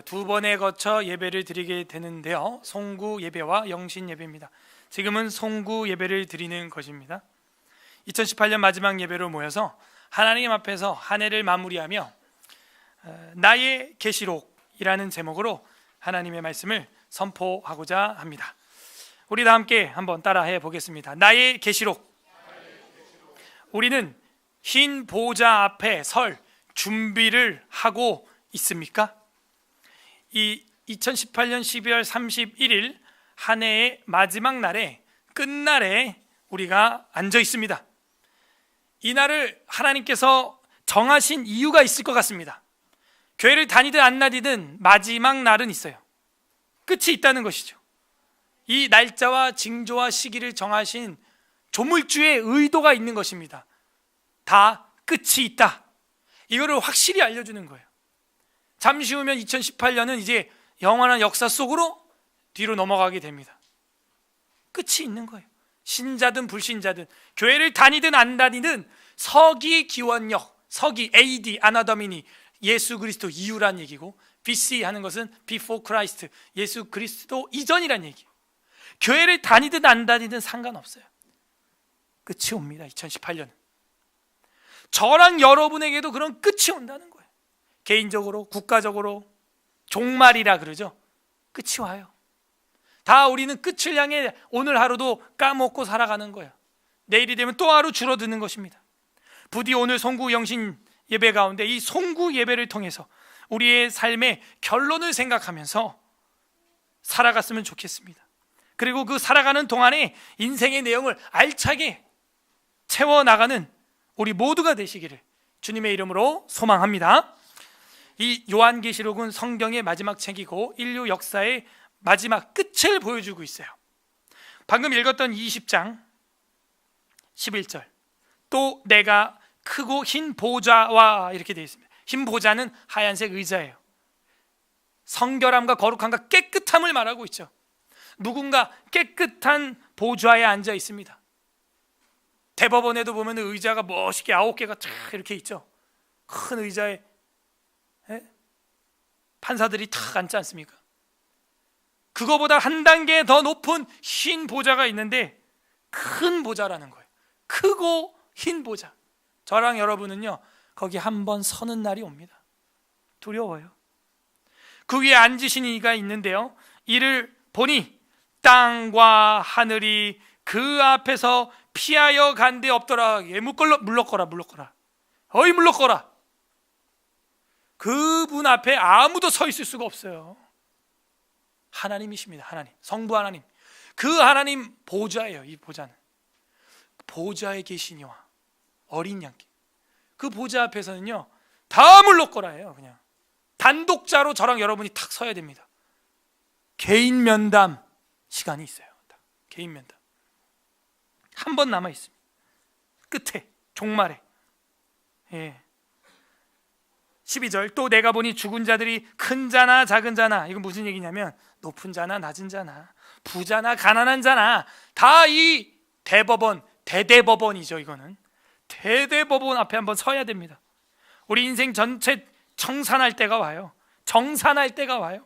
두 번에 거쳐 예배를 드리게 되는데요, 송구 예배와 영신 예배입니다. 지금은 송구 예배를 드리는 것입니다. 2018년 마지막 예배로 모여서 하나님 앞에서 한 해를 마무리하며 나의 계시록이라는 제목으로 하나님의 말씀을 선포하고자 합니다. 우리 다 함께 한번 따라해 보겠습니다. 나의 계시록. 우리는 흰 보좌 앞에 설 준비를 하고 있습니까? 이 2018년 12월 31일 한 해의 마지막 날에, 끝날에 우리가 앉아 있습니다. 이 날을 하나님께서 정하신 이유가 있을 것 같습니다. 교회를 다니든 안 다니든 마지막 날은 있어요. 끝이 있다는 것이죠. 이 날짜와 징조와 시기를 정하신 조물주의 의도가 있는 것입니다. 다 끝이 있다, 이거를 확실히 알려주는 거예요. 잠시 후면 2018년은 이제 영원한 역사 속으로 뒤로 넘어가게 됩니다. 끝이 있는 거예요. 신자든 불신자든, 교회를 다니든 안 다니든, 서기 기원력, 서기 AD 아나더미니, 예수 그리스도 이후란 얘기고, BC 하는 것은 before Christ, 예수 그리스도 이전이란 얘기예요. 교회를 다니든 안 다니든 상관없어요. 끝이 옵니다. 2018년은 저랑 여러분에게도 그런 끝이 온다는 거예요. 개인적으로, 국가적으로, 종말이라 그러죠. 끝이 와요. 다 우리는 끝을 향해 오늘 하루도 까먹고 살아가는 거예요. 내일이 되면 또 하루 줄어드는 것입니다. 부디 오늘 송구 영신 예배 가운데 이 송구 예배를 통해서 우리의 삶의 결론을 생각하면서 살아갔으면 좋겠습니다. 그리고 그 살아가는 동안에 인생의 내용을 알차게 채워나가는 우리 모두가 되시기를 주님의 이름으로 소망합니다. 이 요한계시록은 성경의 마지막 책이고 인류 역사의 마지막 끝을 보여주고 있어요. 방금 읽었던 20장 11절, 또 내가 크고 흰 보좌와, 이렇게 되어 있습니다. 흰 보좌는 하얀색 의자예요. 성결함과 거룩함과 깨끗함을 말하고 있죠. 누군가 깨끗한 보좌에 앉아 있습니다. 대법원에도 보면 의자가 멋있게 9개가 쫙 이렇게 있죠. 큰 의자에 판사들이 탁 앉지 않습니까? 그거보다 한 단계 더 높은 흰 보좌가 있는데, 큰 보좌라는 거예요. 크고 흰 보좌. 저랑 여러분은요, 거기 한번 서는 날이 옵니다. 두려워요. 그 위에 앉으신 이가 있는데요, 이를 보니 땅과 하늘이 그 앞에서 피하여 간데 없더라. 물러거라. 어이 물러거라. 그분 앞에 아무도 서 있을 수가 없어요. 하나님이십니다. 하나님, 성부 하나님. 그 하나님 보좌예요. 이 보좌는 보좌에 계시니와 어린 양께, 그 보좌 앞에서는요 다 물러거라예요. 그냥 단독자로 저랑 여러분이 탁 서야 됩니다. 개인 면담 시간이 있어요. 개인 면담 한 번 남아 있습니다. 끝에, 종말에. 12절, 또 내가 보니 죽은 자들이 큰 자나 작은 자나, 이건 무슨 얘기냐면 높은 자나 낮은 자나, 부자나 가난한 자나 다 이 대법원, 대대법원이죠. 이거는 대대법원 앞에 한번 서야 됩니다. 우리 인생 전체 청산할 때가 와요. 정산할 때가 와요.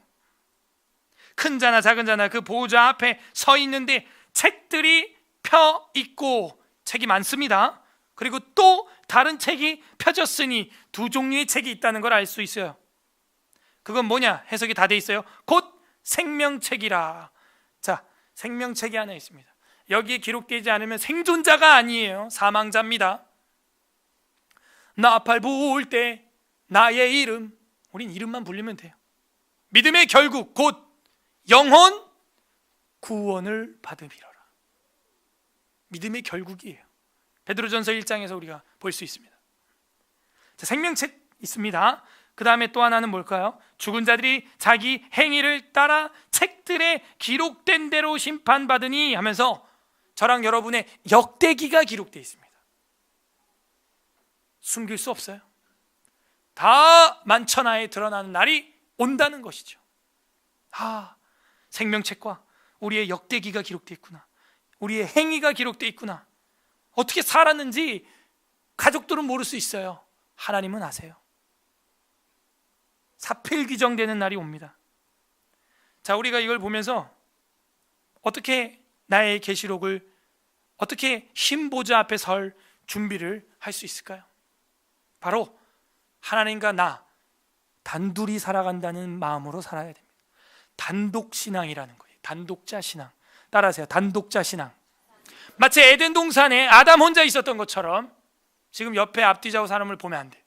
큰 자나 작은 자나 그 보좌 앞에 서 있는데 책들이 펴 있고, 책이 많습니다. 그리고 또 다른 책이 펴졌으니 두 종류의 책이 있다는 걸 알 수 있어요. 그건 뭐냐? 해석이 다 돼 있어요. 곧 생명책이라. 자, 생명책이 하나 있습니다. 여기에 기록되지 않으면 생존자가 아니에요. 사망자입니다. 나팔 부을 때 나의 이름, 우린 이름만 불리면 돼요. 믿음의 결국 곧 영혼 구원을 받음이로라. 믿음의 결국이에요. 베드로전서 1장에서 우리가 볼 수 있습니다. 자, 생명책 있습니다. 그 다음에 또 하나는 뭘까요? 죽은 자들이 자기 행위를 따라 책들에 기록된 대로 심판받으니 하면서 저랑 여러분의 역대기가 기록되어 있습니다. 숨길 수 없어요. 다 만천하에 드러나는 날이 온다는 것이죠. 생명책과 우리의 역대기가 기록되어 있구나. 우리의 행위가 기록되어 있구나. 어떻게 살았는지 가족들은 모를 수 있어요. 하나님은 아세요. 사필귀정되는 날이 옵니다. 자, 우리가 이걸 보면서 어떻게 나의 계시록을, 어떻게 흰 보좌 앞에 설 준비를 할 수 있을까요? 바로 하나님과 나 단둘이 살아간다는 마음으로 살아야 됩니다. 단독신앙이라는 거예요. 단독자 신앙. 따라하세요. 단독자 신앙. 마치 에덴 동산에 아담 혼자 있었던 것처럼 지금 옆에 앞뒤좌우 사람을 보면 안 돼요.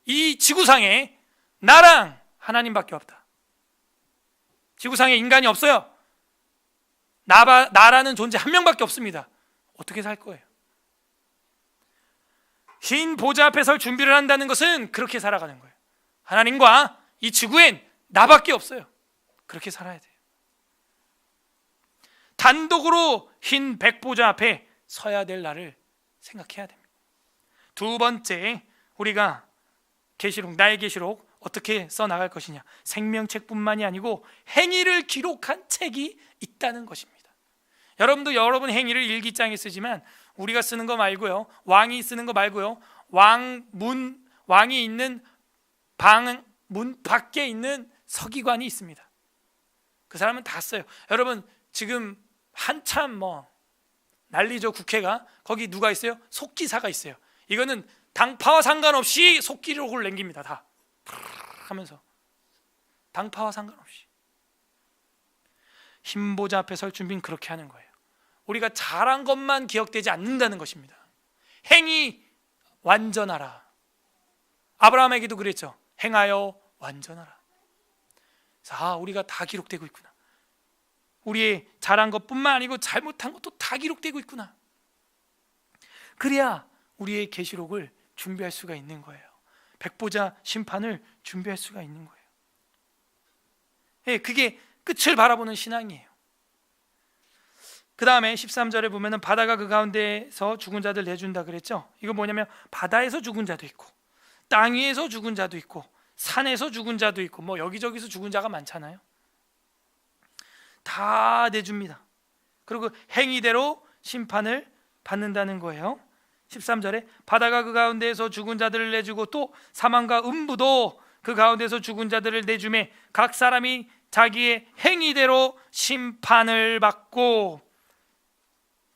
이 지구상에 나랑 하나님밖에 없다. 지구상에 인간이 없어요. 나라는 존재 한 명밖에 없습니다. 어떻게 살 거예요? 흰 보좌 앞에 설 준비를 한다는 것은 그렇게 살아가는 거예요. 하나님과 이 지구엔 나밖에 없어요. 그렇게 살아야 돼요. 단독으로 흰 백보좌 앞에 서야 될 날을 생각해야 됩니다. 두 번째, 우리가 계시록, 나의 계시록 어떻게 써나갈 것이냐, 생명책뿐만이 아니고 행위를 기록한 책이 있다는 것입니다. 여러분도 여러분 행위를 일기장에 쓰지만 우리가 쓰는 거 말고요, 왕이 쓰는 거 말고요, 왕이 있는 방 문 밖에 있는 서기관이 있습니다. 그 사람은 다 써요. 여러분 지금 한참 난리죠. 국회가. 거기 누가 있어요? 속기사가 있어요. 이거는 당파와 상관없이 속기록을 남깁니다. 다 하면서 당파와 상관없이. 흰 보좌 앞에 설 준비는 그렇게 하는 거예요. 우리가 잘한 것만 기억되지 않는다는 것입니다. 행위 완전하라. 아브라함에게도 그랬죠. 행하여 완전하라. 자, 우리가 다 기록되고 있구나. 우리의 잘한 것뿐만 아니고 잘못한 것도 다 기록되고 있구나. 그래야 우리의 계시록을 준비할 수가 있는 거예요. 백보자 심판을 준비할 수가 있는 거예요. 예, 그게 끝을 바라보는 신앙이에요. 그 다음에 13절에 보면은 바다가 그 가운데서 죽은 자들 내준다 그랬죠. 이거 뭐냐면 바다에서 죽은 자도 있고 땅 위에서 죽은 자도 있고 산에서 죽은 자도 있고 여기저기서 죽은 자가 많잖아요. 다 내줍니다. 그리고 행위대로 심판을 받는다는 거예요. 13절에 바다가 그 가운데에서 죽은 자들을 내주고 또 사망과 음부도 그 가운데서 죽은 자들을 내주매 각 사람이 자기의 행위대로 심판을 받고,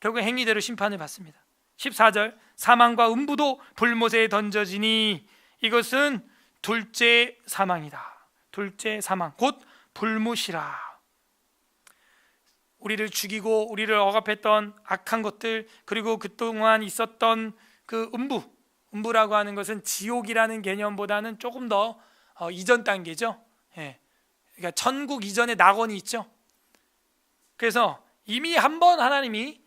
결국 행위대로 심판을 받습니다. 14절 사망과 음부도 불못에 던져지니 이것은 둘째 사망이다. 둘째 사망 곧 불못이라. 우리를 죽이고 우리를 억압했던 악한 것들, 그리고 그동안 있었던 그 음부라고 하는 것은 지옥이라는 개념보다는 조금 더 이전 단계죠. 예. 그러니까 천국 이전에 낙원이 있죠. 그래서 이미 한번 하나님이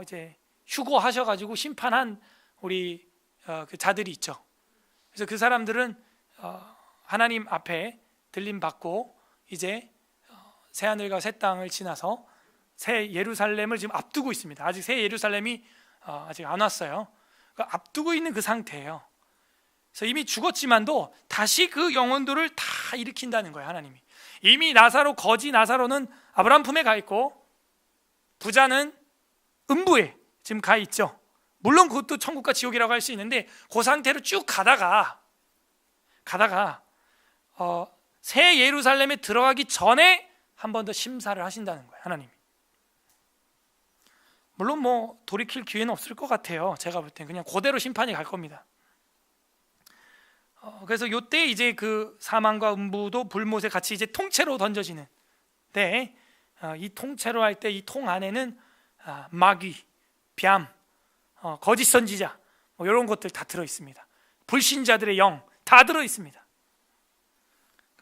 이제 휴거하셔가지고 심판한 우리 그 자들이 있죠. 그래서 그 사람들은 하나님 앞에 들림 받고 이제 새 하늘과 새 땅을 지나서 새 예루살렘을 지금 앞두고 있습니다. 아직 새 예루살렘이 아직 안 왔어요. 앞두고 있는 그 상태예요. 그래서 이미 죽었지만도 다시 그 영혼들을 다 일으킨다는 거예요. 하나님이 이미 거지 나사로는 아브라함 품에 가 있고 부자는 음부에 지금 가 있죠. 물론 그것도 천국과 지옥이라고 할 수 있는데 그 상태로 쭉 가다가 새 예루살렘에 들어가기 전에 한 번 더 심사를 하신다는 거예요. 하나님이. 물론 돌이킬 기회는 없을 것 같아요. 제가 볼 땐 그냥 그대로 심판이 갈 겁니다. 그래서 요때 이제 그 사망과 음부도 불못에 같이 이제 통째로 던져지는 때, 이 통째로 할 때 이 통 안에는 마귀, 뱀, 거짓 선지자 이런 것들 다 들어 있습니다. 불신자들의 영 다 들어 있습니다.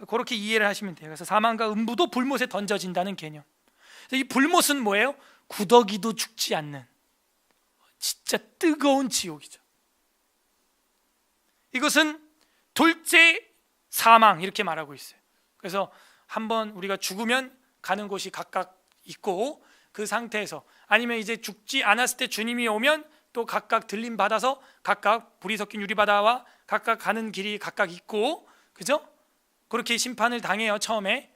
그렇게 이해를 하시면 돼요. 그래서 사망과 음부도 불못에 던져진다는 개념. 그래서 이 불못은 뭐예요? 구더기도 죽지 않는 진짜 뜨거운 지옥이죠. 이것은 둘째 사망 이렇게 말하고 있어요. 그래서 한번 우리가 죽으면 가는 곳이 각각 있고, 그 상태에서 아니면 이제 죽지 않았을 때 주님이 오면 또 각각 들림 받아서 각각 불이 섞인 유리바다와 각각 가는 길이 각각 있고, 그죠? 그렇게 심판을 당해요. 처음에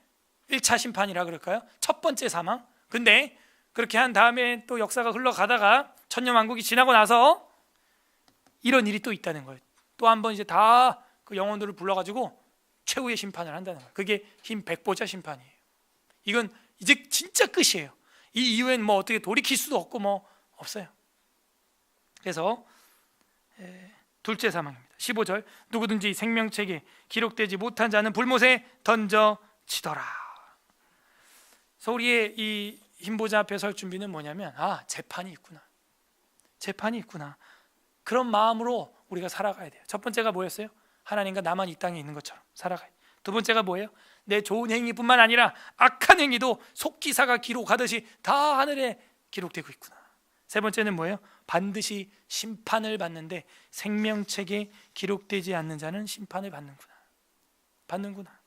1차 심판이라 그럴까요? 첫 번째 사망. 근데 그렇게 한 다음에 또 역사가 흘러가다가 천년왕국이 지나고 나서 이런 일이 또 있다는 거예요. 또 한 번 이제 다 그 영혼들을 불러가지고 최후의 심판을 한다는 거예요. 그게 흰 백보자 심판이에요. 이건 이제 진짜 끝이에요. 이 이후엔 뭐 어떻게 돌이킬 수도 없고 뭐 없어요. 그래서 둘째 사망입니다. 15절, 누구든지 생명책에 기록되지 못한 자는 불못에 던져지더라. 그래서 우리의 이 흰보자 앞에 설 준비는 뭐냐면, 재판이 있구나, 재판이 있구나, 그런 마음으로 우리가 살아가야 돼요. 첫 번째가 뭐였어요? 하나님과 나만 이 땅에 있는 것처럼 살아가야 돼요. 두 번째가 뭐예요? 내 좋은 행위뿐만 아니라 악한 행위도 속기사가 기록하듯이 다 하늘에 기록되고 있구나. 세 번째는 뭐예요? 반드시 심판을 받는데 생명책에 기록되지 않는 자는 심판을 받는구나.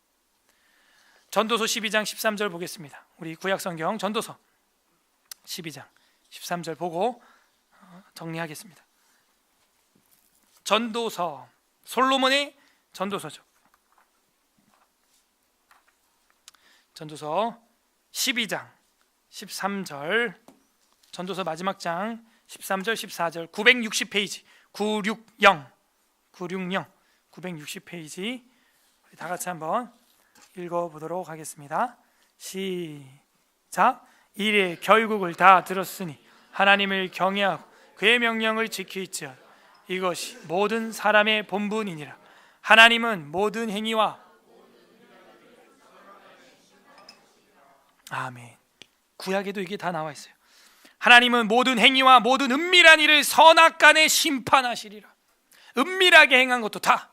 전도서 12장 13절 보겠습니다. 우리 구약성경 전도서 12장 13절 보고 정리하겠습니다. 전도서, 솔로몬의 전도서죠. 전도서 12장 13절, 전도서 마지막 장 13절 14절, 960페이지 960페이지 우리 다 같이 한번 읽어보도록 하겠습니다. 시작. 이래 결국을 다 들었으니 하나님을 경외하고 그의 명령을 지킬지어다. 이것이 모든 사람의 본분이니라. 하나님은 모든 행위와 아멘. 구약에도 이게 다 나와 있어요. 하나님은 모든 행위와 모든 은밀한 일을 선악간에 심판하시리라. 은밀하게 행한 것도 다.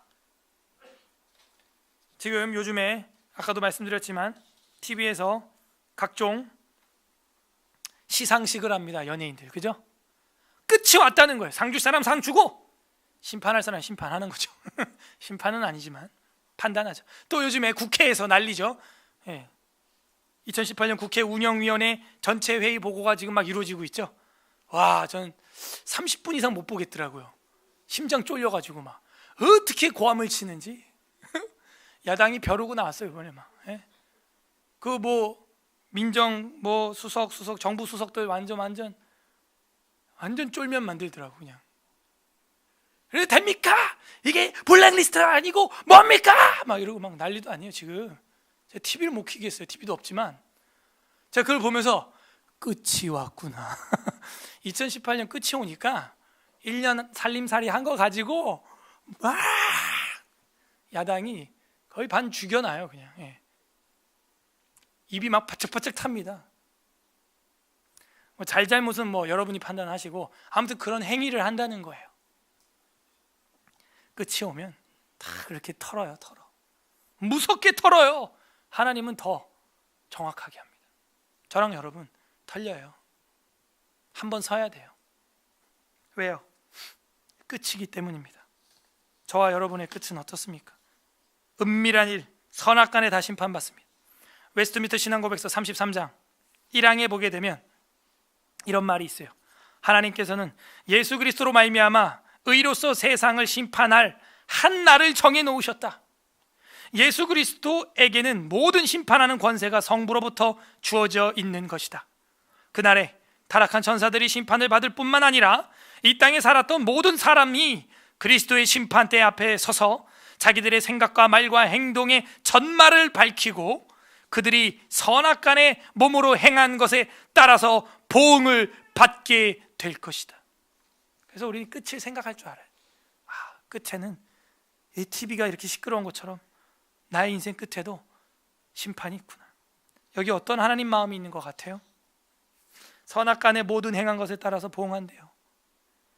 지금 요즘에 아까도 말씀드렸지만 TV에서 각종 시상식을 합니다. 연예인들, 그죠? 끝이 왔다는 거예요. 상 줄 사람 상 주고 심판할 사람 심판하는 거죠. 심판은 아니지만 판단하죠. 또 요즘에 국회에서 난리죠. 2018년 국회 운영위원회 전체 회의 보고가 지금 막 이루어지고 있죠. 와, 전 30분 이상 못 보겠더라고요. 심장 쫄려가지고 막 어떻게 고함을 치는지. 야당이 벼르고 나왔어요 이번에 막. 그 뭐 민정 뭐 수석 정부 수석들 완전 쫄면 만들더라고 그냥. 그래도 됩니까? 이게 블랙리스트가 아니고 뭡니까? 막 이러고 막 난리도 아니에요 지금. 제가 TV를 못 켜겠어요. TV도 없지만 제가 그걸 보면서 끝이 왔구나. 2018년 끝이 오니까 1년 살림살이 한 거 가지고 막 야당이 거의 반 죽여놔요 그냥. 입이 막 바짝바짝 탑니다. 뭐 잘잘못은 뭐 여러분이 판단하시고 아무튼 그런 행위를 한다는 거예요. 끝이 오면 다 그렇게 털어요. 무섭게 털어요. 하나님은 더 정확하게 합니다. 저랑 여러분 틀려요. 한번 서야 돼요. 왜요? 끝이기 때문입니다. 저와 여러분의 끝은 어떻습니까? 은밀한 일, 선악간에 다 심판받습니다. 웨스트민스터 신앙고백서 33장 1항에 보게 되면 이런 말이 있어요. 하나님께서는 예수 그리스도로 말미암아 의로서 세상을 심판할 한 날을 정해 놓으셨다. 예수 그리스도에게는 모든 심판하는 권세가 성부로부터 주어져 있는 것이다. 그날에 타락한 천사들이 심판을 받을 뿐만 아니라 이 땅에 살았던 모든 사람이 그리스도의 심판대 앞에 서서 자기들의 생각과 말과 행동의 전말을 밝히고 그들이 선악간에 몸으로 행한 것에 따라서 보응을 받게 될 것이다. 그래서 우리는 끝을 생각할 줄 알아요. 끝에는 이 TV가 이렇게 시끄러운 것처럼 나의 인생 끝에도 심판이 있구나. 여기 어떤 하나님 마음이 있는 것 같아요? 선악간에 모든 행한 것에 따라서 보응한대요.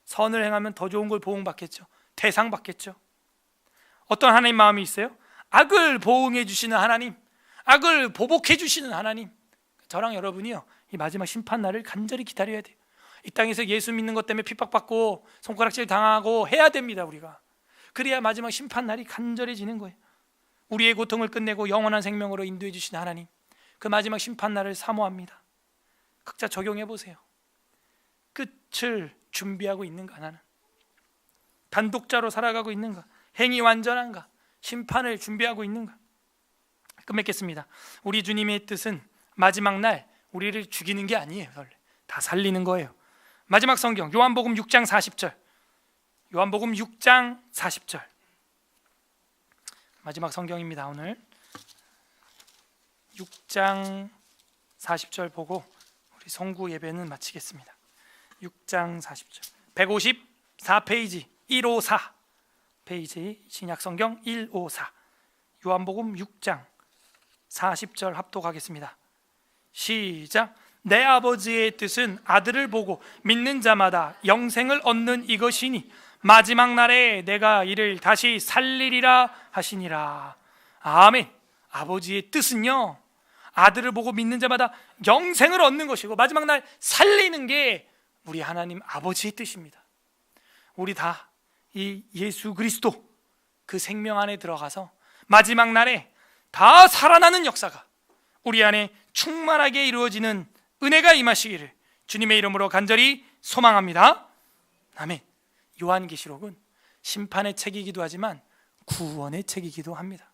선을 행하면 더 좋은 걸 보응받겠죠. 대상 받겠죠. 어떤 하나님 마음이 있어요? 악을 보응해 주시는 하나님, 악을 보복해 주시는 하나님. 저랑 여러분이요, 이 마지막 심판 날을 간절히 기다려야 돼요. 이 땅에서 예수 믿는 것 때문에 핍박받고 손가락질 당하고 해야 됩니다. 우리가 그래야 마지막 심판 날이 간절해지는 거예요. 우리의 고통을 끝내고 영원한 생명으로 인도해 주시는 하나님, 그 마지막 심판 날을 사모합니다. 각자 적용해 보세요. 끝을 준비하고 있는가? 나는 단독자로 살아가고 있는가? 행위 완전한가? 심판을 준비하고 있는가? 끝맺겠습니다. 우리 주님의 뜻은 마지막 날 우리를 죽이는 게 아니에요. 다 살리는 거예요. 마지막 성경 요한복음 6장 40절. 요한복음 6장 40절 마지막 성경입니다. 오늘 6장 40절 보고 우리 성구 예배는 마치겠습니다. 6장 40절 154페이지 154 페이지 신약성경 154 요한복음 6장 40절 합독하겠습니다. 시작. 내 아버지의 뜻은 아들을 보고 믿는 자마다 영생을 얻는 이것이니 마지막 날에 내가 이를 다시 살리리라 하시니라. 아멘. 아버지의 뜻은요, 아들을 보고 믿는 자마다 영생을 얻는 것이고 마지막 날 살리는 게 우리 하나님 아버지의 뜻입니다. 우리 다 이 예수 그리스도 그 생명 안에 들어가서 마지막 날에 다 살아나는 역사가 우리 안에 충만하게 이루어지는 은혜가 임하시기를 주님의 이름으로 간절히 소망합니다. 아멘. 요한계시록은 심판의 책이기도 하지만 구원의 책이기도 합니다.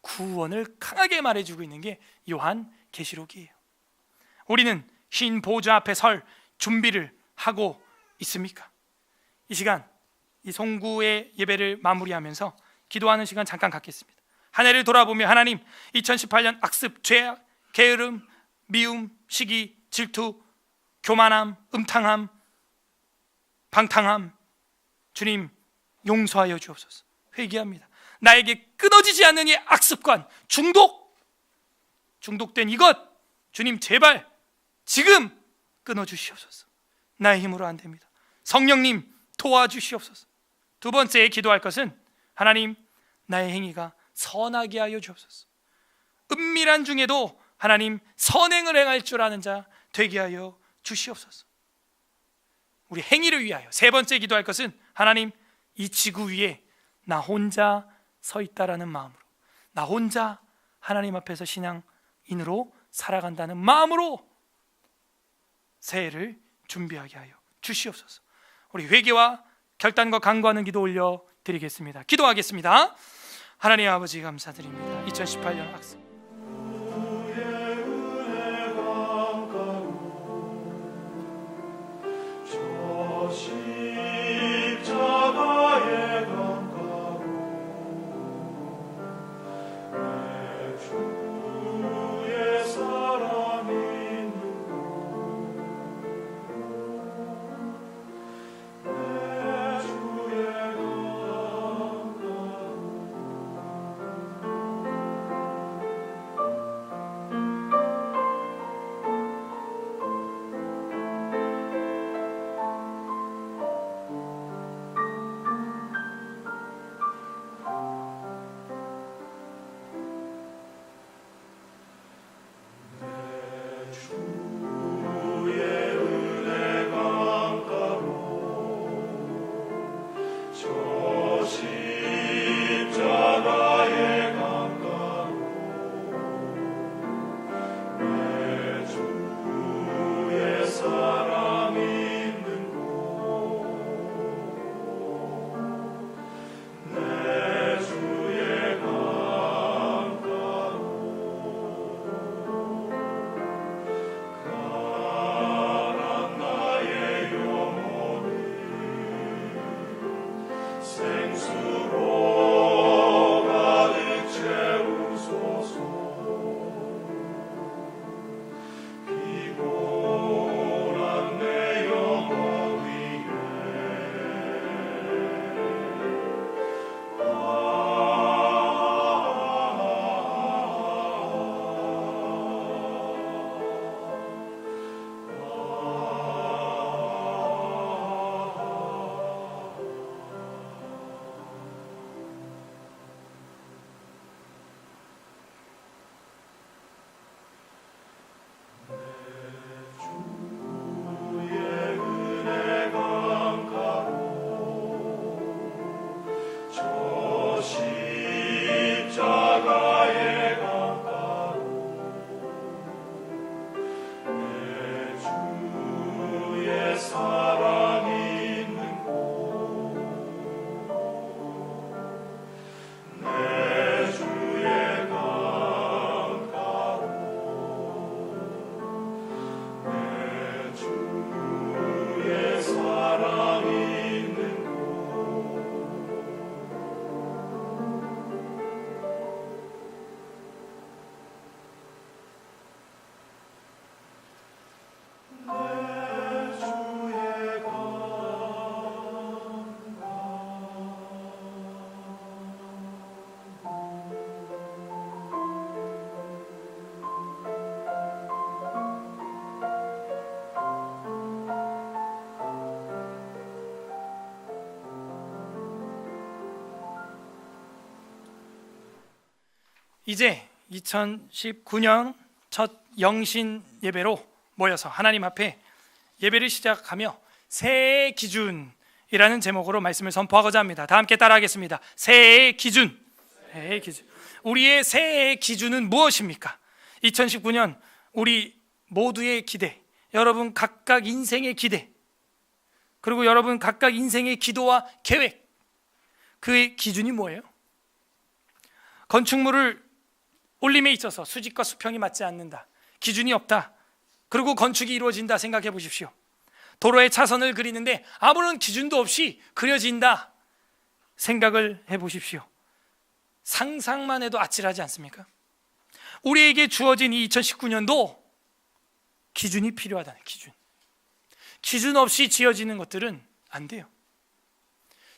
구원을 강하게 말해주고 있는 게 요한계시록이에요. 우리는 흰 보좌 앞에 설 준비를 하고 있습니까? 이 시간 이 송구의 예배를 마무리하면서 기도하는 시간 잠깐 갖겠습니다. 한 해를 돌아보며 하나님, 2018년 악습, 죄악, 게으름, 미움, 시기, 질투, 교만함, 음탕함, 방탕함, 주님 용서하여 주옵소서. 회개합니다. 나에게 끊어지지 않는 이 악습관, 중독된 이것, 주님 제발 지금 끊어주시옵소서. 나의 힘으로 안 됩니다. 성령님 도와주시옵소서. 두 번째 기도할 것은 하나님, 나의 행위가 선하게 하여 주옵소서. 은밀한 중에도 하나님 선행을 행할 줄 아는 자 되게 하여 주시옵소서. 우리 행위를 위하여 세 번째 기도할 것은 하나님, 이 지구 위에 나 혼자 서 있다라는 마음으로, 나 혼자 하나님 앞에서 신앙인으로 살아간다는 마음으로 새해를 준비하게 하여 주시옵소서. 우리 회개와 결단과 간구하는 기도 올려 드리겠습니다. 기도하겠습니다. 하나님 아버지 감사드립니다. 2018년 학습 이제 2019년 첫 영신 예배로 모여서 하나님 앞에 예배를 시작하며 새해의 기준이라는 제목으로 말씀을 선포하고자 합니다. 다 함께 따라하겠습니다. 새해의 기준. 새해의 기준. 우리의 새해의 기준은 무엇입니까? 2019년 우리 모두의 기대, 여러분 각각 인생의 기대, 그리고 여러분 각각 인생의 기도와 계획, 그의 기준이 뭐예요? 건축물을 올림에 있어서 수직과 수평이 맞지 않는다, 기준이 없다, 그리고 건축이 이루어진다 생각해 보십시오. 도로에 차선을 그리는데 아무런 기준도 없이 그려진다 생각을 해 보십시오. 상상만 해도 아찔하지 않습니까? 우리에게 주어진 이 2019년도 기준이 필요하다는 기준. 기준 없이 지어지는 것들은 안 돼요.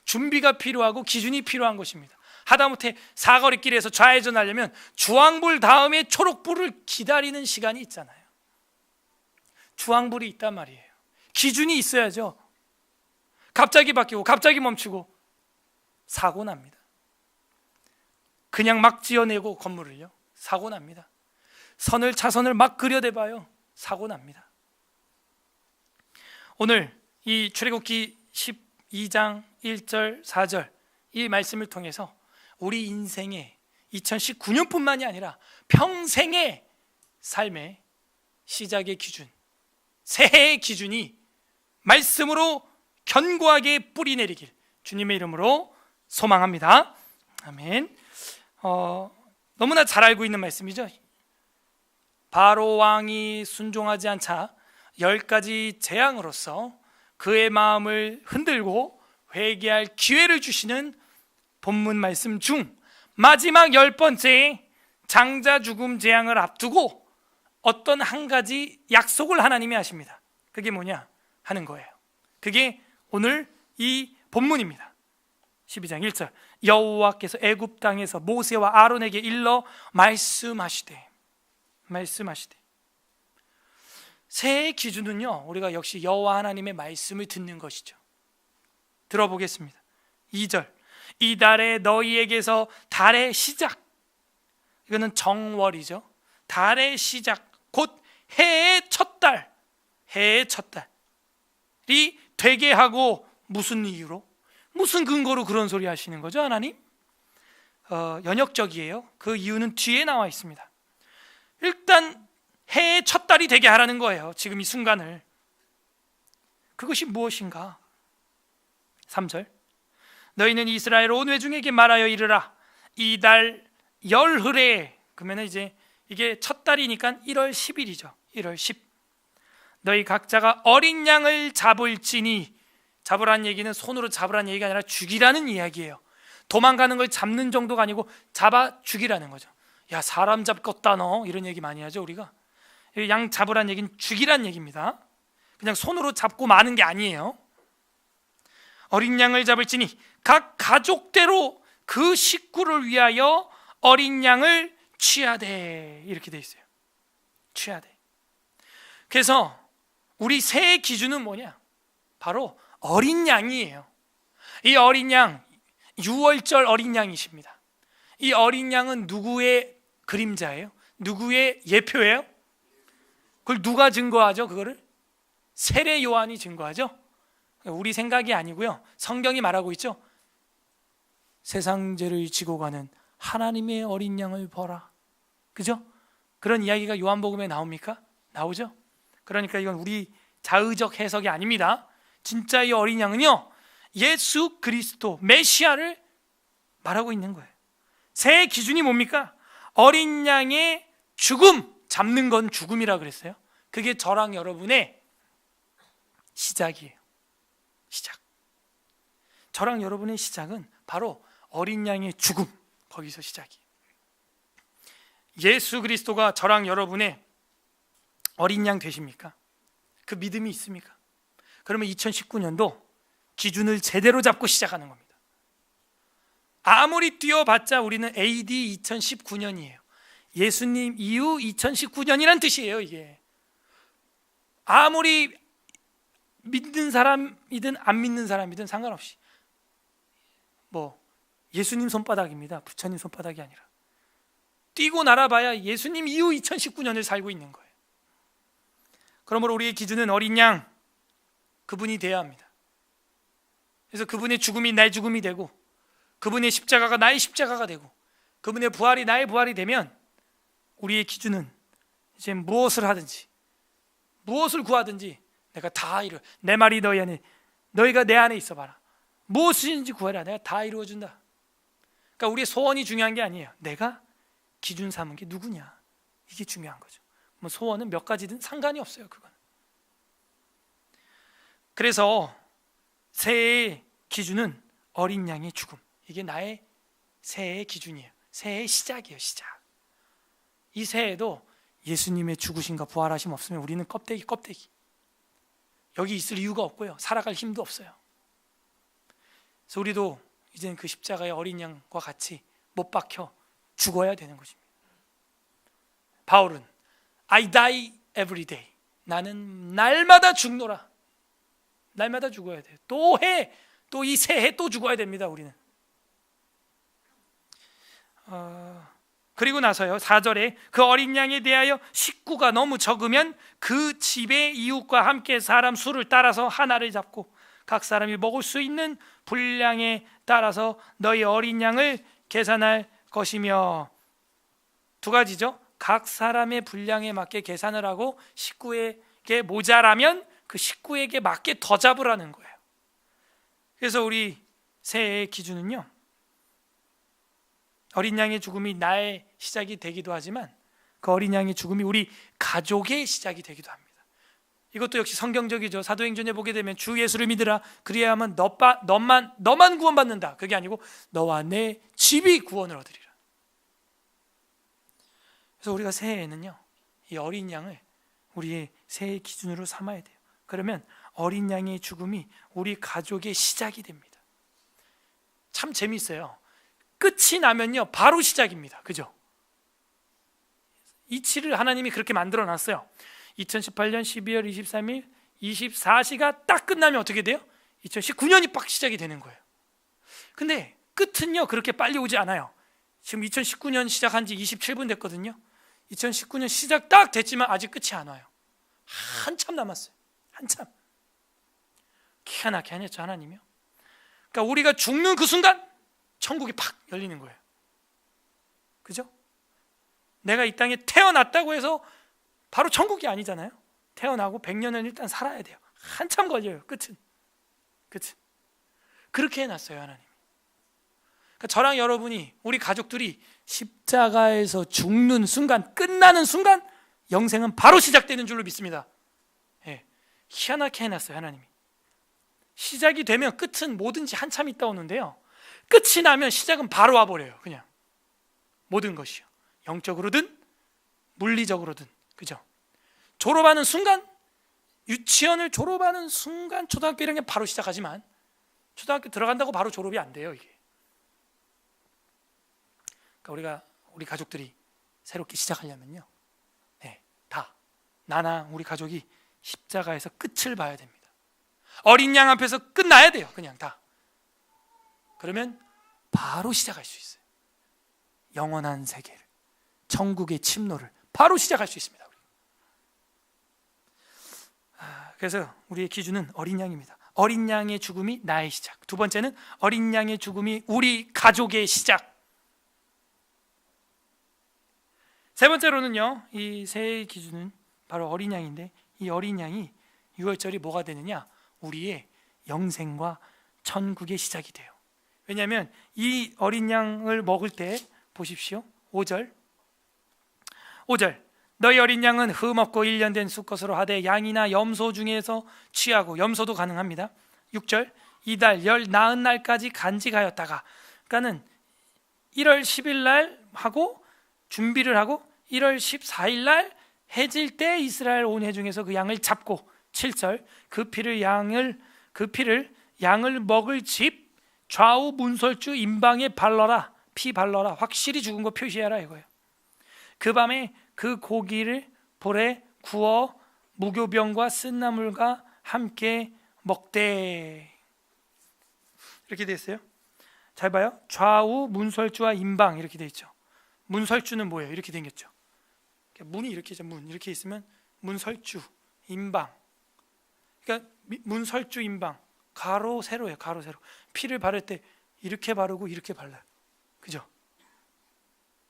준비가 필요하고 기준이 필요한 것입니다. 하다못해 사거리길에서 좌회전하려면 주황불 다음에 초록불을 기다리는 시간이 있잖아요. 주황불이 있단 말이에요. 기준이 있어야죠. 갑자기 바뀌고 갑자기 멈추고 사고 납니다. 그냥 막 지어내고 건물을요, 사고 납니다. 차선을 막 그려대봐요, 사고 납니다. 오늘 이 출애굽기 12장 1절 4절 이 말씀을 통해서 우리 인생의 2019년뿐만이 아니라 평생의 삶의 시작의 기준, 새해의 기준이 말씀으로 견고하게 뿌리 내리길 주님의 이름으로 소망합니다. 아멘. 너무나 잘 알고 있는 말씀이죠. 바로 왕이 순종하지 않자 10가지 재앙으로서 그의 마음을 흔들고 회개할 기회를 주시는 본문 말씀 중 마지막 10번째 장자 죽음 재앙을 앞두고 어떤 한 가지 약속을 하나님이 하십니다. 그게 뭐냐 하는 거예요. 그게 오늘 이 본문입니다. 12장 1절 여호와께서 애굽 땅에서 모세와 아론에게 일러 말씀하시되 새해의 기준은요, 우리가 역시 여호와 하나님의 말씀을 듣는 것이죠. 들어보겠습니다. 2절 이달에 너희에게서 달의 시작, 이거는 정월이죠. 달의 시작 곧 해의 첫 달, 해의 첫 달이 되게 하고 무슨 이유로, 무슨 근거로 그런 소리 하시는 거죠 하나님? 연역적이에요. 그 이유는 뒤에 나와 있습니다. 일단 해의 첫 달이 되게 하라는 거예요. 지금 이 순간을. 그것이 무엇인가? 3절 너희는 이스라엘 온 회중에게 말하여 이르라 이 달 열흘에, 그러면 이제 이게 첫 달이니까 1월 10일이죠 1월 10. 너희 각자가 어린 양을 잡을지니, 잡으라는 얘기는 손으로 잡으라는 얘기가 아니라 죽이라는 이야기예요. 도망가는 걸 잡는 정도가 아니고 잡아 죽이라는 거죠. 야, 사람 잡겠다 너, 이런 얘기 많이 하죠 우리가. 양 잡으라는 얘기는 죽이라는 얘기입니다. 그냥 손으로 잡고 마는 게 아니에요. 어린 양을 잡을지니 각 가족대로 그 식구를 위하여 어린 양을 취하되, 이렇게 돼 있어요. 취하되. 그래서 우리 새해 기준은 뭐냐? 바로 어린 양이에요. 이 어린 양, 6월절 어린 양이십니다. 이 어린 양은 누구의 그림자예요? 누구의 예표예요? 그걸 누가 증거하죠? 그거를 세례 요한이 증거하죠. 우리 생각이 아니고요, 성경이 말하고 있죠. 세상 죄를 지고 가는 하나님의 어린 양을 보라, 그죠? 그런 이야기가 요한복음에 나옵니까? 나오죠. 그러니까 이건 우리 자의적 해석이 아닙니다. 진짜 이 어린 양은요, 예수 그리스도 메시아를 말하고 있는 거예요. 새해 기준이 뭡니까? 어린 양의 죽음, 잡는 건 죽음이라 그랬어요. 그게 저랑 여러분의 시작이에요. 시작. 저랑 여러분의 시작은 바로 어린 양의 죽음, 거기서 시작이에요. 예수 그리스도가 저랑 여러분의 어린 양 되십니까? 그 믿음이 있습니까? 그러면 2019년도 기준을 제대로 잡고 시작하는 겁니다. 아무리 뛰어봤자 우리는 AD 2019년이에요. 예수님 이후 2019년이란 뜻이에요. 이게 아무리 믿는 사람이든 안 믿는 사람이든 상관없이 예수님 손바닥입니다. 부처님 손바닥이 아니라 뛰고 날아봐야 예수님 이후 2019년을 살고 있는 거예요. 그러므로 우리의 기준은 어린 양, 그분이 되어야 합니다. 그래서 그분의 죽음이 나의 죽음이 되고, 그분의 십자가가 나의 십자가가 되고, 그분의 부활이 나의 부활이 되면 우리의 기준은 이제 무엇을 하든지, 무엇을 구하든지 내가 다 이루어. 내 말이 너희 안에, 너희가 내 안에 있어봐라. 무엇이든지 구해라. 내가 다 이루어준다. 그러니까 우리의 소원이 중요한 게 아니에요. 내가 기준 삼은 게 누구냐, 이게 중요한 거죠. 뭐 소원은 몇 가지든 상관이 없어요. 그건. 그래서 새해의 기준은 어린 양의 죽음. 이게 나의 새해의 기준이에요. 새해의 시작이에요. 시작. 이 새해에도 예수님의 죽으심과 부활하심 없으면 우리는 껍데기. 여기 있을 이유가 없고요, 살아갈 힘도 없어요. 그래서 우리도 이제는 그 십자가의 어린 양과 같이 못 박혀 죽어야 되는 것입니다. 바울은 I die every day. 나는 날마다 죽노라. 날마다 죽어야 돼요. 또 이 새해 또 죽어야 됩니다. 우리는. 그리고 나서요, 4절에 그 어린 양에 대하여 식구가 너무 적으면 그 집의 이웃과 함께 사람 수를 따라서 하나를 잡고 각 사람이 먹을 수 있는 분량에 따라서 너희 어린 양을 계산할 것이며. 두 가지죠. 각 사람의 분량에 맞게 계산을 하고, 식구에게 모자라면 그 식구에게 맞게 더 잡으라는 거예요. 그래서 우리 새해의 기준은요, 어린 양의 죽음이 나의 시작이 되기도 하지만 그 어린 양의 죽음이 우리 가족의 시작이 되기도 합니다. 이것도 역시 성경적이죠. 사도행전에 보게 되면 주 예수를 믿으라, 그리하면 너만 구원받는다. 그게 아니고 너와 내 집이 구원을 얻으리라. 그래서 우리가 새해에는요, 이 어린 양을 우리의 새해 기준으로 삼아야 돼요. 그러면 어린 양의 죽음이 우리 가족의 시작이 됩니다. 참 재미있어요. 끝이 나면요, 바로 시작입니다. 그죠? 이치를 하나님이 그렇게 만들어 놨어요. 2018년 12월 23일 24시가 딱 끝나면 어떻게 돼요? 2019년이 빡 시작이 되는 거예요. 근데 끝은요, 그렇게 빨리 오지 않아요. 지금 2019년 시작한 지 27분 됐거든요. 2019년 시작 딱 됐지만 아직 끝이 안 와요. 한참 남았어요. 한참. 기가 막히게 했죠, 하나님이요. 그러니까 우리가 죽는 그 순간 천국이 팍 열리는 거예요. 그죠? 내가 이 땅에 태어났다고 해서 바로 천국이 아니잖아요. 태어나고 100년은 일단 살아야 돼요. 한참 걸려요. 끝은. 그렇게 해놨어요, 하나님. 그러니까 저랑 여러분이, 우리 가족들이 십자가에서 죽는 순간, 끝나는 순간 영생은 바로 시작되는 줄로 믿습니다. 예, 희한하게 해놨어요, 하나님이. 시작이 되면 끝은 뭐든지 한참 있다 오는데요, 끝이 나면 시작은 바로 와버려요. 그냥 모든 것이요, 영적으로든 물리적으로든. 그죠? 졸업하는 순간, 유치원을 졸업하는 순간 초등학교 1학년 바로 시작하지만 초등학교 들어간다고 바로 졸업이 안 돼요, 이게. 그러니까 우리 가족들이 새롭게 시작하려면요, 나나 우리 가족이 십자가에서 끝을 봐야 됩니다. 어린 양 앞에서 끝나야 돼요. 그냥 다. 그러면 바로 시작할 수 있어요. 영원한 세계를, 천국의 침노를 바로 시작할 수 있습니다. 그래서 우리의 기준은 어린 양입니다. 어린 양의 죽음이 나의 시작. 두 번째는 어린 양의 죽음이 우리 가족의 시작. 세 번째로는요, 이 새해의 기준은 바로 어린 양인데, 이 어린 양이 6월절이 뭐가 되느냐? 우리의 영생과 천국의 시작이 돼요. 왜냐하면 이 어린 양을 먹을 때 보십시오. 5절 너희 어린 양은 흠없고 1년 된 수컷으로 하되 양이나 염소 중에서 취하고, 염소도 가능합니다. 6절 이달 열 나은 날까지 간직하였다가, 그러니까는 1월 10일 날 하고 준비를 하고 1월 14일 날 해질 때 이스라엘 온 회 중에서 그 양을 잡고, 7절 그 피를 양을 먹을 집 좌우 문설주 임방에 발라라. 피 발라라. 확실히 죽은 거 표시해라 이거예요. 그 밤에 그 고기를 볼에 구워 무교병과 쓴나물과 함께 먹되. 이렇게 돼 있어요. 잘 봐요. 좌우 문설주와 임방 이렇게 돼 있죠. 문설주는 뭐예요? 이렇게 생겼죠. 문이 이렇게 이렇게 있으면 문설주, 임방. 그러니까 문설주, 임방, 가로 세로예요. 가로 세로. 피를 바를 때 이렇게 바르고 이렇게 발라요. 그죠?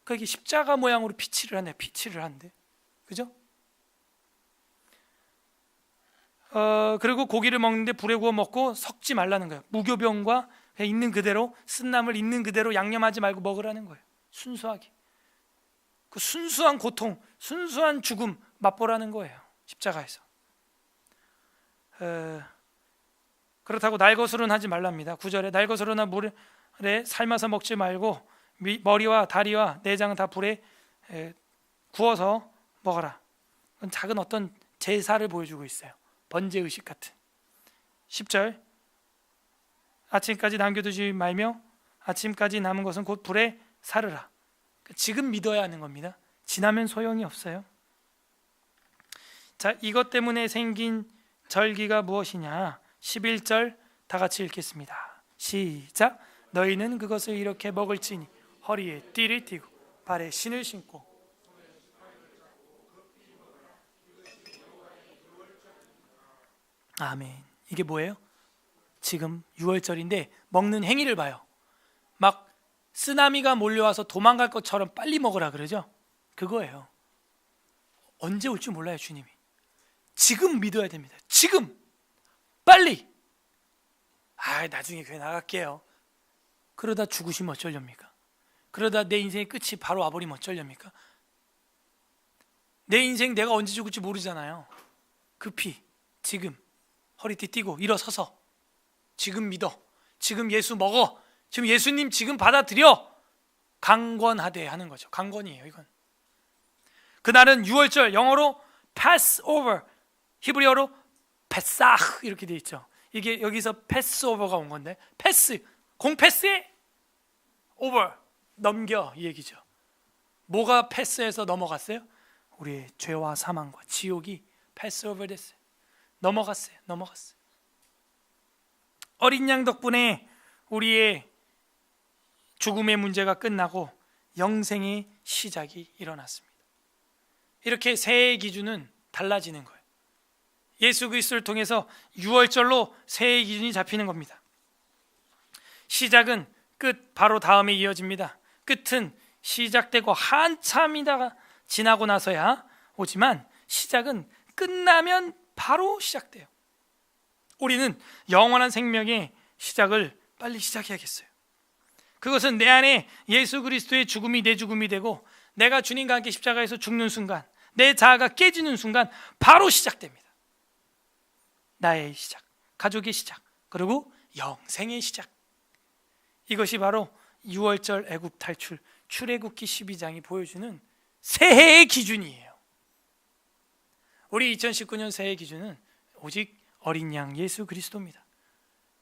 그러니까 이게 십자가 모양으로 피칠을 하네. 피칠을 한대. 그죠? 그리고 고기를 먹는데 불에 구워 먹고 섞지 말라는 거예요. 무교병과 그냥 있는 그대로, 쓴나물 있는 그대로 양념하지 말고 먹으라는 거예요. 순수하게. 그 순수한 고통, 순수한 죽음 맛보라는 거예요. 십자가에서. 그렇다고 날것으로는 하지 말랍니다. 9절에 날것으로나 물에 삶아서 먹지 말고 머리와 다리와 내장은 다 불에 구워서 먹어라. 그건 작은 어떤 제사를 보여주고 있어요. 번제의식 같은. 10절 아침까지 남겨두지 말며 아침까지 남은 것은 곧 불에 사르라. 지금 믿어야 하는 겁니다. 지나면 소용이 없어요. 자, 이것 때문에 생긴 절기가 무엇이냐? 11절 다 같이 읽겠습니다. 시작. 너희는 그것을 이렇게 먹을지니 허리에 띠를 띠고 발에 신을 신고. 아멘. 이게 뭐예요? 지금 6월절인데 먹는 행위를 봐요. 막 쓰나미가 몰려와서 도망갈 것처럼 빨리 먹으라 그러죠? 그거예요. 언제 올 줄 몰라요, 주님이. 지금 믿어야 됩니다. 지금 빨리. 나중에 교회 나갈게요. 그러다 죽으시면 어쩌렵니까? 그러다 내 인생의 끝이 바로 와버리면 어쩌렵니까? 내 인생 내가 언제 죽을지 모르잖아요. 급히 지금 허리띠 띠고 일어서서 지금 믿어. 지금 예수 먹어. 지금 예수님 지금 받아들여. 강권하되 하는 거죠. 강권이에요, 이건. 그날은 6월절, 영어로 Passover, 히브리어로 페사흐 이렇게 돼 있죠. 이게 여기서 패스오버가 온 건데, 패스, 공패스해? 오버, 넘겨, 이 얘기죠. 뭐가 패스해서 넘어갔어요? 우리의 죄와 사망과 지옥이 패스오버 됐어요. 넘어갔어요. 어린 양 덕분에 우리의 죽음의 문제가 끝나고 영생의 시작이 일어났습니다. 이렇게 새해의 기준은 달라지는 거예요. 예수 그리스도를 통해서 6월절로 새해의 기준이 잡히는 겁니다. 시작은 끝 바로 다음에 이어집니다. 끝은 시작되고 한참이다가 지나고 나서야 오지만 시작은 끝나면 바로 시작돼요. 우리는 영원한 생명의 시작을 빨리 시작해야겠어요. 그것은 내 안에 예수 그리스도의 죽음이 내 죽음이 되고 내가 주님과 함께 십자가에서 죽는 순간, 내 자아가 깨지는 순간 바로 시작됩니다. 나의 시작, 가족의 시작, 그리고 영생의 시작. 이것이 바로 6월절 애굽 탈출, 출애굽기 12장이 보여주는 새해의 기준이에요. 우리 2019년 새해의 기준은 오직 어린 양 예수 그리스도입니다.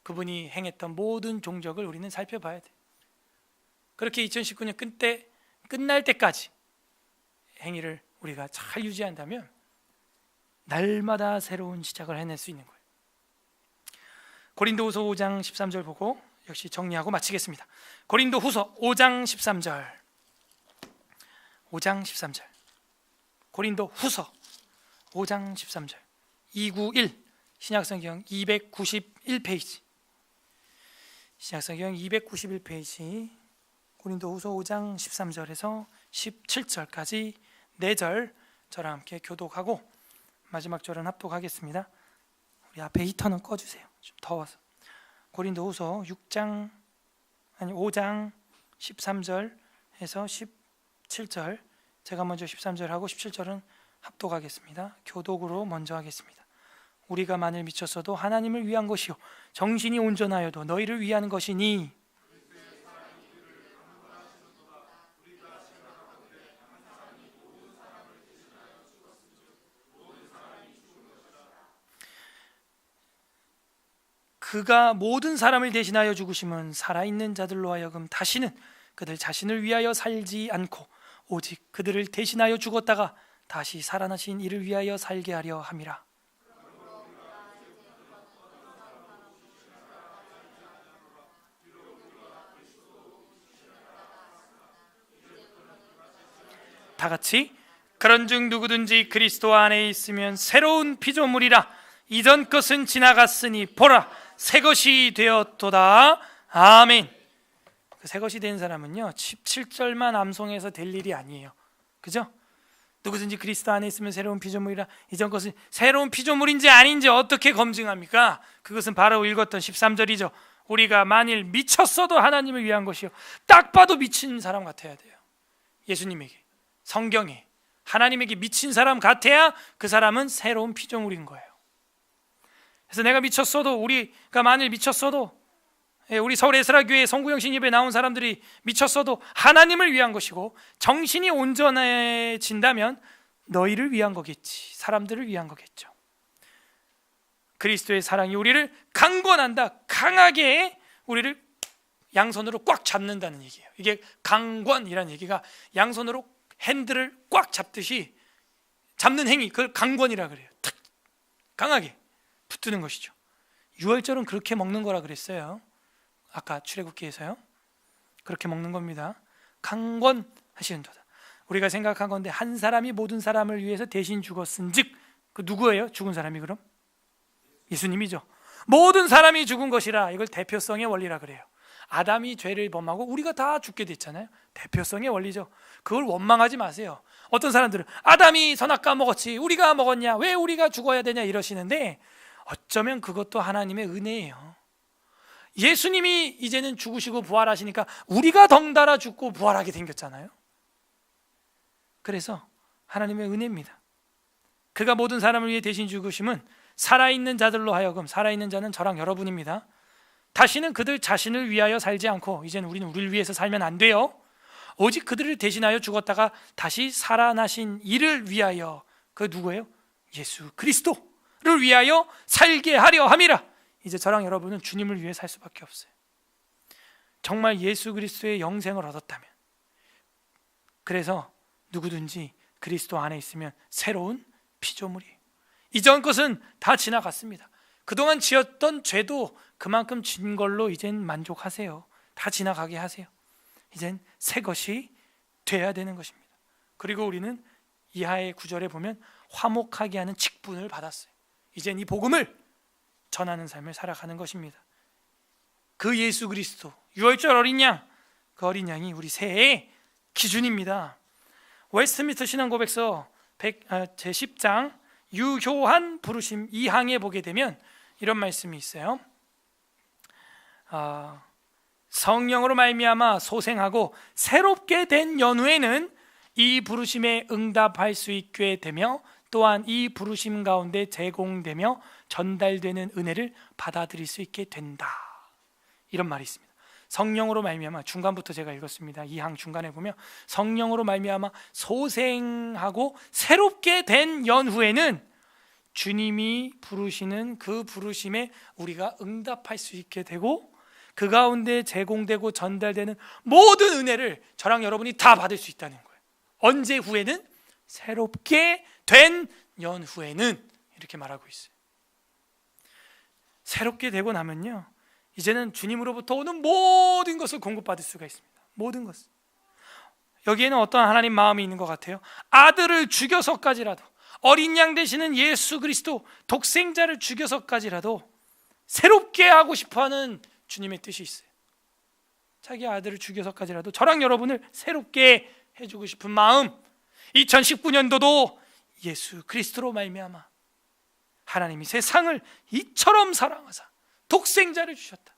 그분이 행했던 모든 종적을 우리는 살펴봐야 돼요. 그렇게 2019년 끝날 때까지 행위를 우리가 잘 유지한다면 날마다 새로운 시작을 해낼 수 있는 거예요. 고린도후서 5장 13절 보고 역시 정리하고 마치겠습니다. 고린도후서 5장 13절. 5장 13절. 고린도후서 5장 13절. 291 신약성경 291페이지. 신약성경 291페이지. 고린도후서 5장 13절에서 17절까지 4절 저랑 함께 교독하고 마지막 절은 합독하겠습니다. 우리 앞에 히터는 꺼주세요. 좀 더워서. 고린도후서 5장 13절에서 17절, 제가 먼저 13절하고 17절은 합독하겠습니다. 교독으로 먼저 하겠습니다. 우리가 만일 미쳤어도 하나님을 위한 것이요 정신이 온전하여도 너희를 위한 것이니 그가 모든 사람을 대신하여 죽으심은 살아있는 자들로 하여금 다시는 그들 자신을 위하여 살지 않고 오직 그들을 대신하여 죽었다가 다시 살아나신 이를 위하여 살게 하려 함이라. 다 같이 그런즉 누구든지 그리스도 안에 있으면 새로운 피조물이라. 이전 것은 지나갔으니 보라 새 것이 되었도다. 아멘. 그 새 것이 된 사람은요 17절만 암송해서 될 일이 아니에요. 그죠? 누구든지 그리스도 안에 있으면 새로운 피조물이라. 이전 것은 새로운 피조물인지 아닌지 어떻게 검증합니까? 그것은 바로 읽었던 13절이죠. 우리가 만일 미쳤어도 하나님을 위한 것이요. 딱 봐도 미친 사람 같아야 돼요. 예수님에게, 성경에, 하나님에게 미친 사람 같아야 그 사람은 새로운 피조물인 거예요. 그래서 내가 미쳤어도, 우리가 만일 미쳤어도, 우리 서울 에스라교회 성구영신 예배 나온 사람들이 미쳤어도 하나님을 위한 것이고, 정신이 온전해진다면 너희를 위한 거겠지, 사람들을 위한 거겠죠. 그리스도의 사랑이 우리를 강권한다. 강하게 우리를 양손으로 꽉 잡는다는 얘기예요. 이게 강권이라는 얘기가 양손으로 핸들을 꽉 잡듯이 잡는 행위, 그걸 강권이라 그래요. 탁 강하게 붙드는 것이죠. 유월절은 그렇게 먹는 거라 그랬어요. 아까 출애굽기에서요. 그렇게 먹는 겁니다. 강권하시는도다. 우리가 생각한 건데 한 사람이 모든 사람을 위해서 대신 죽었은즉, 그 누구예요? 죽은 사람이 그럼? 예수님이죠. 모든 사람이 죽은 것이라. 이걸 대표성의 원리라 그래요. 아담이 죄를 범하고 우리가 다 죽게 됐잖아요. 대표성의 원리죠. 그걸 원망하지 마세요. 어떤 사람들은 아담이 선악과 먹었지 우리가 먹었냐, 왜 우리가 죽어야 되냐 이러시는데, 어쩌면 그것도 하나님의 은혜예요. 예수님이 이제는 죽으시고 부활하시니까 우리가 덩달아 죽고 부활하게 생겼잖아요. 그래서 하나님의 은혜입니다. 그가 모든 사람을 위해 대신 죽으심은 살아있는 자들로 하여금, 살아있는 자는 저랑 여러분입니다. 다시는 그들 자신을 위하여 살지 않고, 이제는 우리는 우리를 위해서 살면 안 돼요. 오직 그들을 대신하여 죽었다가 다시 살아나신 이를 위하여, 그 누구예요? 예수 그리스도를 위하여 살게 하려 함이라. 이제 저랑 여러분은 주님을 위해 살 수밖에 없어요. 정말 예수 그리스도의 영생을 얻었다면, 그래서 누구든지 그리스도 안에 있으면 새로운 피조물이에요. 이전 것은 다 지나갔습니다. 그동안 지었던 죄도 그만큼 진 걸로 이젠 만족하세요. 다 지나가게 하세요. 이젠 새 것이 돼야 되는 것입니다. 그리고 우리는 이하의 구절에 보면 화목하게 하는 직분을 받았어요. 이젠 이 복음을 전하는 삶을 살아가는 것입니다. 그 예수 그리스도, 유월절 어린 양, 그 어린 양이 우리 새해의 기준입니다. 웨스트민스터 신앙고백서 제10장 유효한 부르심 2항에 보게 되면 이런 말씀이 있어요. 성령으로 말미암아 소생하고 새롭게 된 연후에는 이 부르심에 응답할 수 있게 되며, 또한 이 부르심 가운데 제공되며 전달되는 은혜를 받아들일 수 있게 된다. 이런 말이 있습니다. 성령으로 말미암아, 중간부터 제가 읽었습니다. 이 항 중간에 보면 성령으로 말미암아 소생하고 새롭게 된 연후에는 주님이 부르시는 그 부르심에 우리가 응답할 수 있게 되고, 그 가운데 제공되고 전달되는 모든 은혜를 저랑 여러분이 다 받을 수 있다는 거예요. 언제 후에는? 새롭게 된 연후에는, 이렇게 말하고 있어요. 새롭게 되고 나면요, 이제는 주님으로부터 오는 모든 것을 공급받을 수가 있습니다. 모든 것을. 여기에는 어떤 하나님 마음이 있는 것 같아요. 아들을 죽여서까지라도, 어린 양 되시는 예수 그리스도 독생자를 죽여서까지라도 새롭게 하고 싶어하는 주님의 뜻이 있어요. 자기 아들을 죽여서까지라도 저랑 여러분을 새롭게 해주고 싶은 마음. 2019년도도 예수 그리스도로 말미암아 하나님이 세상을 이처럼 사랑하사 독생자를 주셨다,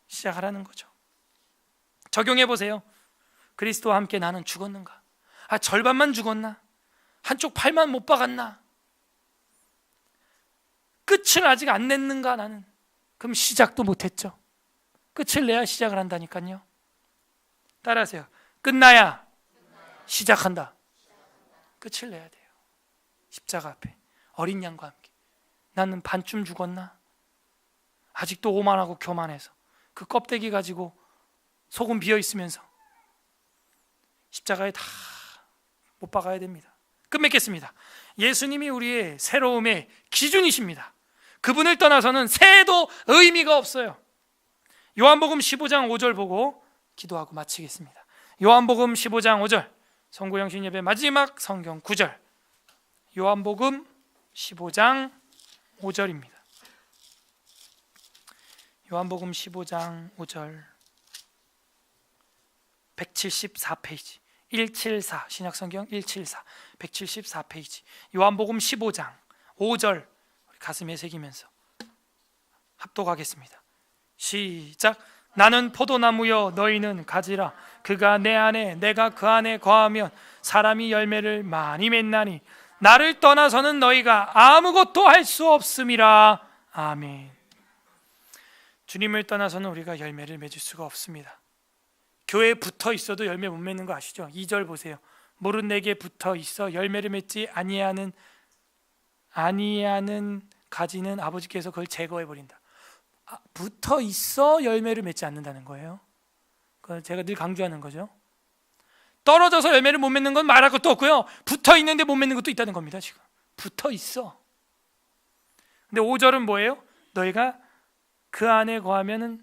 시작하라는 거죠. 적용해 보세요. 그리스도와 함께 나는 죽었는가? 절반만 죽었나? 한쪽 팔만 못 박았나? 끝을 아직 안 냈는가 나는? 그럼 시작도 못했죠. 끝을 내야 시작을 한다니까요. 따라하세요. 끝나야 시작한다. 끝을 내야 돼요. 십자가 앞에 어린 양과 함께. 나는 반쯤 죽었나? 아직도 오만하고 교만해서 그 껍데기 가지고 속은 비어있으면서 십자가에 다 못 박아야 됩니다. 끝맺겠습니다. 예수님이 우리의 새로움의 기준이십니다. 그분을 떠나서는 새해도 의미가 없어요. 요한복음 15장 5절 보고 기도하고 마치겠습니다. 요한복음 15장 5절 성구영신 예배 마지막 성경 구절, 요한복음 15장 5절입니다. 요한복음 15장 5절, 174페이지 174, 신약성경 174 174페이지 요한복음 15장 5절 우리 가슴에 새기면서 합독하겠습니다. 시작. 나는 포도나무여 너희는 가지라. 그가 내 안에 내가 그 안에 거하면 사람이 열매를 많이 맺나니 나를 떠나서는 너희가 아무것도 할 수 없음이라. 아멘. 주님을 떠나서는 우리가 열매를 맺을 수가 없습니다. 교회에 붙어 있어도 열매 못 맺는 거 아시죠? 2절 보세요. 모른 내게 붙어 있어 열매를 맺지 아니하는 가지는 아버지께서 그걸 제거해 버린다. 붙어 있어 열매를 맺지 않는다는 거예요. 그걸 제가 늘 강조하는 거죠. 떨어져서 열매를 못 맺는 건 말할 것도 없고요, 붙어 있는데 못 맺는 것도 있다는 겁니다. 지금 붙어 있어. 근데 5절은 뭐예요? 너희가 그 안에 거하면은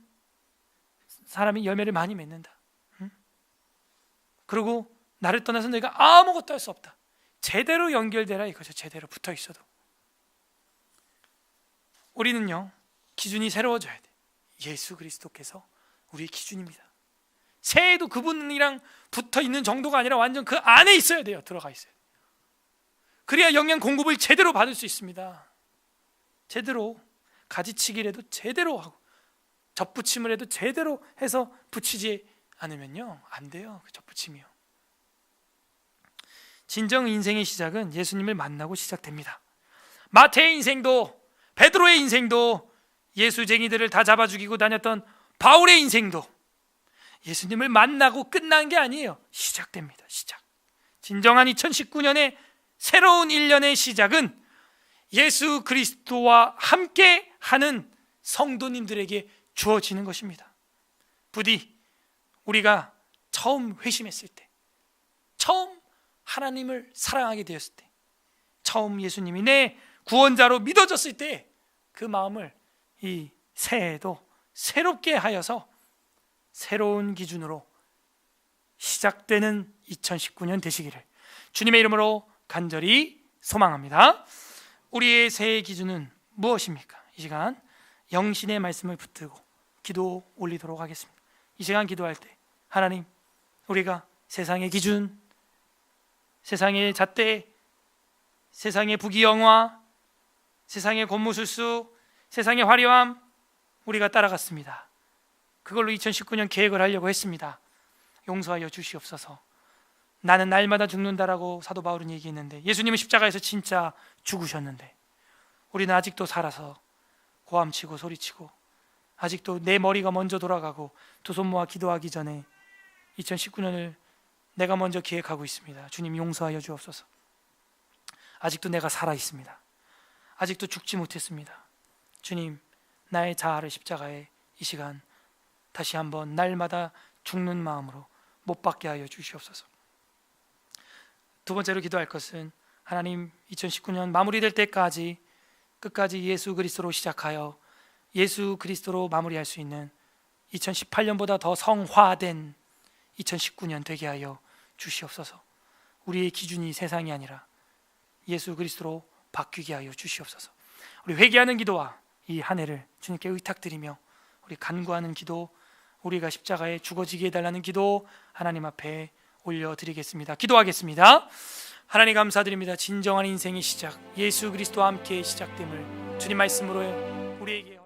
사람이 열매를 많이 맺는다. 그리고 나를 떠나서 너희가 아무것도 할 수 없다. 제대로 연결되라 이거죠. 제대로 붙어 있어도. 우리는요, 기준이 새로워져야 돼. 예수 그리스도께서 우리의 기준입니다. 새해도 그분이랑 붙어 있는 정도가 아니라 완전 그 안에 있어야 돼요. 들어가 있어야 돼요. 그래야 영양 공급을 제대로 받을 수 있습니다. 제대로 가지치기를 해도 제대로 하고 접붙임을 해도 제대로 해서 붙이지 않으면요 안 돼요. 그 접붙임이요. 진정 인생의 시작은 예수님을 만나고 시작됩니다. 마태의 인생도, 베드로의 인생도, 예수쟁이들을 다 잡아 죽이고 다녔던 바울의 인생도 예수님을 만나고 끝난 게 아니에요. 시작됩니다. 시작. 진정한 2019년의 새로운 1년의 시작은 예수 그리스도와 함께 하는 성도님들에게 주어지는 것입니다. 부디 우리가 처음 회심했을 때, 처음 하나님을 사랑하게 되었을 때, 처음 예수님이 내 구원자로 믿어졌을 때 그 마음을 이 새해에도 새롭게 하여서 새로운 기준으로 시작되는 2019년 되시기를 주님의 이름으로 간절히 소망합니다. 우리의 새해 기준은 무엇입니까? 이 시간 영신의 말씀을 붙들고 기도 올리도록 하겠습니다. 이 시간 기도할 때 하나님, 우리가 세상의 기준, 세상의 잣대, 세상의 부귀영화, 세상의 권무술수, 세상의 화려함 우리가 따라갔습니다. 그걸로 2019년 계획을 하려고 했습니다. 용서하여 주시옵소서. 나는 날마다 죽는다라고 사도 바울은 얘기했는데 예수님은 십자가에서 진짜 죽으셨는데 우리는 아직도 살아서 고함치고 소리치고 아직도 내 머리가 먼저 돌아가고 두 손 모아 기도하기 전에 2019년을 내가 먼저 기획하고 있습니다. 주님 용서하여 주옵소서. 아직도 내가 살아 있습니다. 아직도 죽지 못했습니다. 주님, 나의 자아를 십자가에 이 시간 다시 한번 날마다 죽는 마음으로 못 박게 하여 주시옵소서. 두 번째로 기도할 것은 하나님, 2019년 마무리될 때까지 끝까지 예수 그리스도로 시작하여 예수 그리스도로 마무리할 수 있는 2018년보다 더 성화된 2019년 되게 하여 주시옵소서. 우리의 기준이 세상이 아니라 예수 그리스도로 바뀌게 하여 주시옵소서. 우리 회개하는 기도와 이 한 해를 주님께 의탁드리며 우리 간구하는 기도, 우리가 십자가에 죽어지게 해달라는 기도 하나님 앞에 올려드리겠습니다. 기도하겠습니다. 하나님 감사드립니다. 진정한 인생의 시작, 예수 그리스도와 함께 시작됨을 주님 말씀으로 우리에게